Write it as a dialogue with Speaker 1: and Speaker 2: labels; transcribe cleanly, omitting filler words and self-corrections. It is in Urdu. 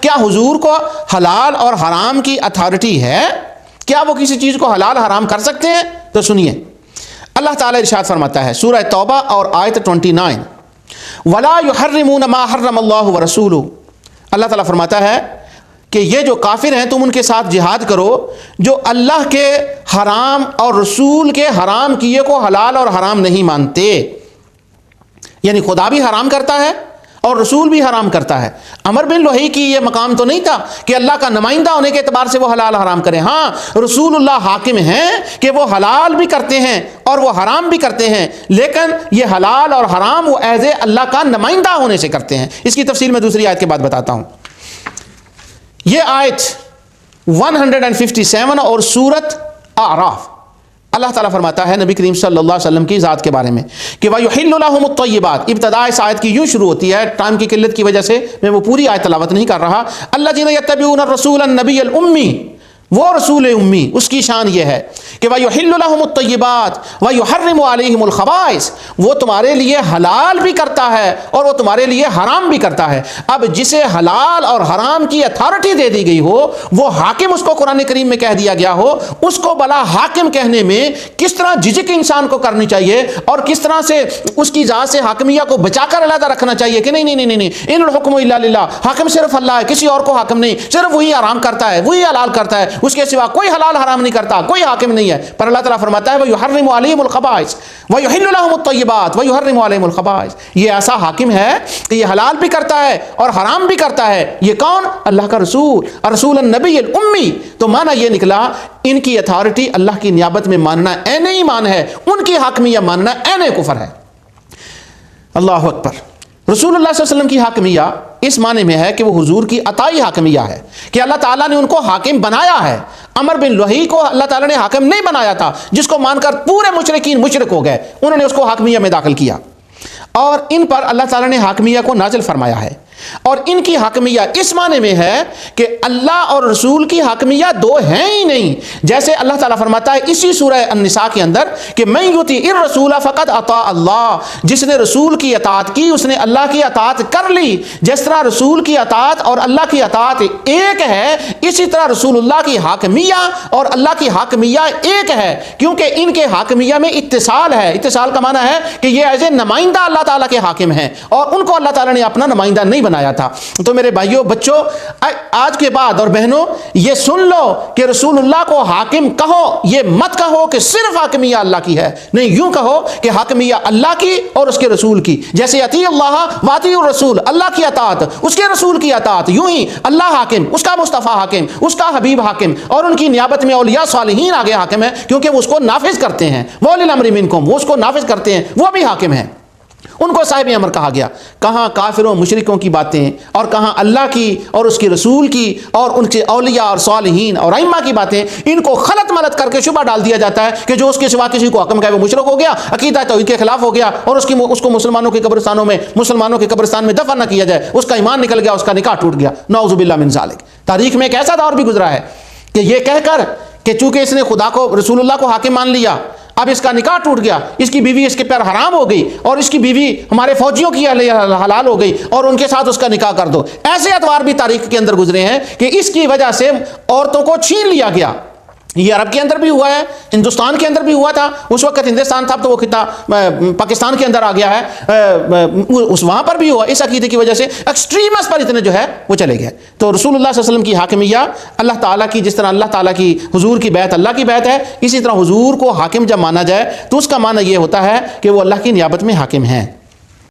Speaker 1: کیا حضور کو حلال اور حرام کی اتھارٹی ہے؟ کیا وہ کسی چیز کو حلال حرام کر سکتے ہیں؟ تو سنیے، اللہ تعالیٰ ارشاد فرماتا ہے سورہ توبہ اور آیت 29، وَلَا يُحَرِّمُونَ مَا حَرَّمَ اللَّهُ وَرَسُولُهُ، اللہ تعالیٰ فرماتا ہے کہ یہ جو کافر ہیں تم ان کے ساتھ جہاد کرو جو اللہ کے حرام اور رسول کے حرام کیے کو حلال اور حرام نہیں مانتے، یعنی خدا بھی حرام کرتا ہے اور رسول بھی حرام کرتا ہے۔ عمر بن لوہی کی یہ مقام تو نہیں تھا کہ اللہ کا نمائندہ ہونے کے اعتبار سے وہ حلال حرام کریں، ہاں رسول اللہ حاکم ہیں کہ وہ حلال بھی کرتے ہیں اور وہ حرام بھی کرتے ہیں، لیکن یہ حلال اور حرام وہ ایز اے اللہ کا نمائندہ ہونے سے کرتے ہیں۔ اس کی تفصیل میں دوسری آیت کے بعد بتاتا ہوں۔ یہ آیت 157 اور سورت اعراف، اللہ تعالیٰ فرماتا ہے نبی کریم صلی اللہ علیہ وسلم کی ذات کے بارے میں کہ وَيُحِلُّ لَهُمُ الطَّيِّبَاتِ، ابتدا اس آیت کی یوں شروع ہوتی ہے، ٹائم کی قلت کی وجہ سے میں وہ پوری آیت تلاوت نہیں کر رہا۔ الَّذِينَ يَتَّبِعُونَ الرَّسُولَ النَّبِيَّ الْأُمِّيَّ، وہ رسول امی، اس کی شان یہ ہے کہ وَيُحِلُّ لَهُمُ الطَّيِّبَاتِ وَيُحَرِّمُ عَلَيْهِمُ الْخَبَائِثَ، وہ تمہارے لیے حلال بھی کرتا ہے اور وہ تمہارے لیے حرام بھی کرتا ہے۔ اب جسے حلال اور حرام کی اتھارٹی دے دی گئی ہو، وہ حاکم اس کو قرآن کریم میں کہہ دیا گیا ہو، اس کو بلا حاکم کہنے میں کس طرح جھجک انسان کو کرنی چاہیے اور کس طرح سے اس کی ذات سے حاکمیہ کو بچا کر علیحدہ رکھنا چاہیے کہ نہیں، ان الحکم الا للہ، حاکم صرف اللہ ہے، کسی اور کو حاکم نہیں، صرف وہی حرام کرتا ہے، وہی حلال کرتا ہے، اس کے سوا کوئی حلال حرام نہیں کرتا، کوئی حاکم نہیں ہے۔ پر اللہ تعالیٰ فرماتا ہے وَيُحَرِّمُ عَلَيْهِمُ الْخَبَائِثَ وَيُحِلُّ لَهُمُ الطَّيِّبَاتِ وَيُحَرِّمُ عَلَيْهِمُ الْخَبَائِثَ، یہ ایسا حاکم ہے کہ یہ حلال بھی کرتا ہے اور حرام بھی کرتا ہے۔ یہ کون؟ اللہ کا رسول، رسول النبی الامی۔ تو معنی یہ نکلا ان کی اتھارٹی اللہ کی نیابت میں ماننا عین ایمان ہے، ان کی حاکمیہ ماننا عین کفر ہے۔ اللہ اکبر۔ رسول اللہ صلی اللہ علیہ وسلم کی حاکمیہ اس معنی میں ہے کہ وہ حضور کی عطائی حاکمیہ ہے کہ اللہ تعالیٰ نے ان کو حاکم بنایا ہے۔ عمر بن لوہی کو اللہ تعالیٰ نے حاکم نہیں بنایا تھا، جس کو مان کر پورے مشرکین مشرک ہو گئے، انہوں نے اس کو حاکمیہ میں داخل کیا اور ان پر اللہ تعالیٰ نے حاکمیہ کو نازل فرمایا ہے۔ اور ان کی حاکمیہ اس معنی میں ہے کہ اللہ اور رسول کی حاکمیہ دو ہیں ہی نہیں، جیسے اللہ تعالیٰ فرماتا ہے اسی سورہ النساء کے اندر کہ مَن یُطِعِ الرَّسُولَ فَقَدْ اَطَاعَ اللَّهَ، جس نے رسول کی اطاعت کی اس نے اللہ کی اطاعت کر لی۔ جس طرح رسول کی اطاعت اور اللہ کی اطاعت ایک ہے، اسی طرح رسول اللہ کی حاکمیہ اور اللہ کی حاکمیہ ایک ہے، کیونکہ ان کے حاکمیہ میں اتصال ہے۔ اتصال کا معنی ہے کہ یہ ایز اے نمائندہ اللہ تعالیٰ کے حاکم ہیں اور ان کو اللہ تعالیٰ نے اپنا نمائندہ نہیں بنایا تھا۔ تو میرے بھائیوں، بچوں، آج کے بعد اور بہنوں، یہ سن لو کہ رسول اللہ کو حاکم کہو، یہ مت کہو کہ صرف حاکمیہ اللہ کی ہے، نہیں، یوں کہو کہ حاکمیہ اللہ کی اور اس کے رسول کی، جیسے اطیع اللہ واطیع الرسول، اللہ کی اطاعت، اس کے رسول کی اطاعت، یوں ہی اللہ حاکم، اس کا مصطفیٰ حاکم، اس کا حبیب حاکم، اور ان کی نیابت میں اولیاء صالحین آگے حاکم ہیں کیونکہ وہ اس کو نافذ کرتے ہیں، وَأُولِي الْأَمْرِ مِنْكُمْ، وہ اس کو نافذ کرتے ہیں، وہ بھی حاکم ہیں، ان کو صاحب امر کہا گیا۔ کہاں کافروں مشرکوں کی باتیں اور کہاں اللہ کی اور اس کے رسول کی اور ان کے اولیاء اور صالحین اور ائمہ کی باتیں، ان کو خلط ملط کر کے شبہ ڈال دیا جاتا ہے کہ جو اس کے سوا کسی کو حکم کہے وہ مشرک ہو گیا، عقیدہ توحید کے خلاف ہو گیا، اور اس کو مسلمانوں کے قبرستان میں دفن نہ کیا جائے، اس کا ایمان نکل گیا، اس کا نکاح ٹوٹ گیا، نعوذ باللہ من ذالک۔ تاریخ میں ایک ایسا دور بھی گزرا ہے کہ یہ کہہ کر کہ چونکہ اس نے خدا کو، رسول اللہ کو حاکم مان لیا، اب اس کا نکاح ٹوٹ گیا، اس کی بیوی اس کے پر حرام ہو گئی اور اس کی بیوی ہمارے فوجیوں کی حلال ہو گئی اور ان کے ساتھ اس کا نکاح کر دو۔ ایسے ادوار بھی تاریخ کے اندر گزرے ہیں کہ اس کی وجہ سے عورتوں کو چھین لیا گیا۔ یہ عرب کے اندر بھی ہوا ہے، ہندوستان کے اندر بھی ہوا تھا، اس وقت ہندوستان تھا تو وہ خطہ پاکستان کے اندر آ گیا ہے، وہاں پر بھی ہوا۔ اس عقیدے کی وجہ سے ایکسٹریمس پر اتنے جو ہے وہ چلے گئے۔ تو رسول اللہ صلی اللہ علیہ وسلم کی حاکمیہ اللہ تعالیٰ کی، جس طرح اللہ تعالیٰ کی حضور کی بیعت اللہ کی بیعت ہے، اسی طرح حضور کو حاکم جب مانا جائے تو اس کا معنی یہ ہوتا ہے کہ وہ اللہ کی نیابت میں حاکم ہیں۔